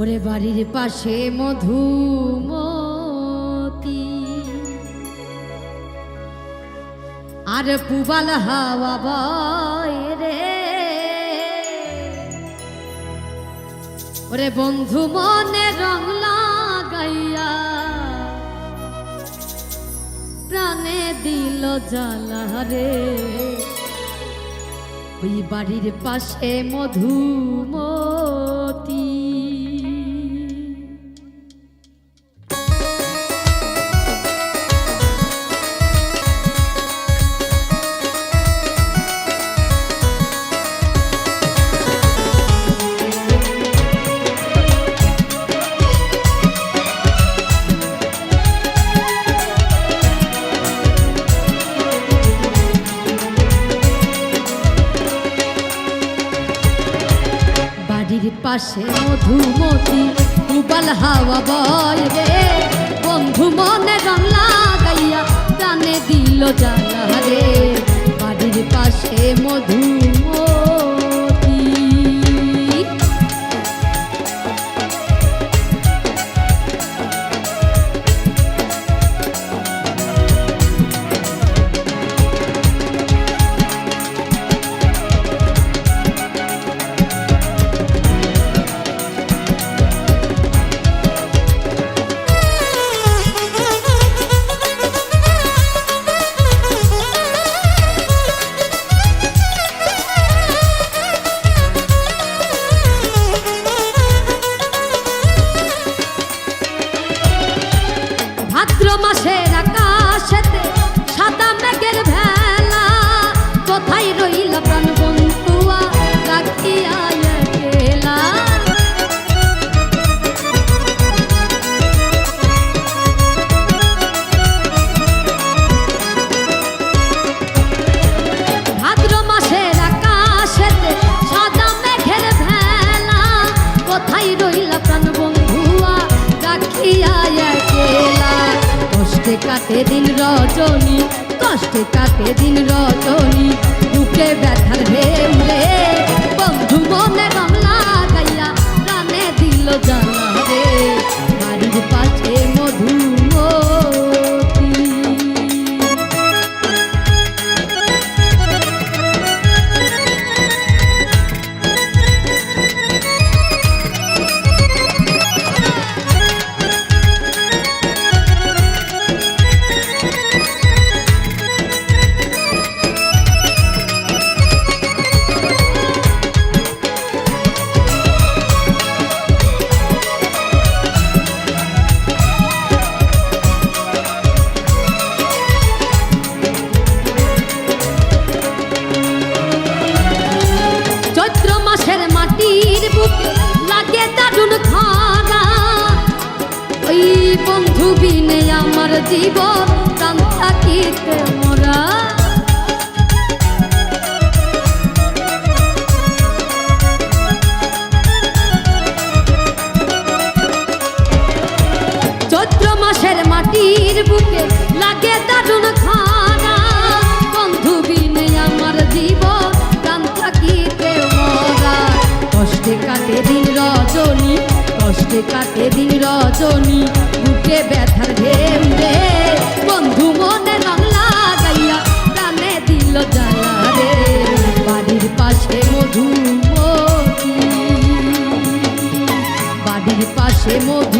ওরে বাড়ির পাশে মধুমতি আর পুবাল হাওয়া বয় রে। ওরে বন্ধু মনে রং লাগাইয়া প্রাণে দিল জ্বালা রে। ওই বাড়ির পাশে মধুমতি পাশে মধুমতি পুবাল হাওয়া বয় রে। বন্ধু মনে রং লাগাইয়া প্রাণে দিল জ্বালা রে। বাড়ির পাশে মধুমতি মাসের আকাশেতে সাদা মেঘের ভেলা। কোথায় রইলা প্রাণ বন্ধুয়া রাখিয়া একলা। ভাদ্র মাসের আকাশেতে সাদা মেঘের ভেলা। কোথায় রইলা প্রাণ বন্ধুয়া রাখিয়া একলা। কষ্টে কাটে দিন রজনী, কষ্টে কাটে দিন রজনী, বুকে ব্যথার ঢেউ রে। বন্ধু মনে রং লাগাইয়া প্রাণে দিল জ্বালা রে। বাড়ির পাশে মধুমতি মাটির বুকে লাগে দারুণ খরা। ওই বন্ধু বিনে আমার জীবন প্রাণ থাকিতে মোরা। চৈত্র মাসের মাটির বুকে লাগে দারুণ খরা। বন্ধু বিনে আমার জীবন প্রাণ থাকিতে মোরা। কষ্টে কাটে দিন রজনী, কষ্টে কাটে দিন রজনী, বুকে ব্যথার ঢেউ রে। বন্ধু মনে রং লাগাইয়া প্রাণে দিল জ্বালা রে। বাড়ির পাশে মধুমতি, বাড়ির পাশে মধু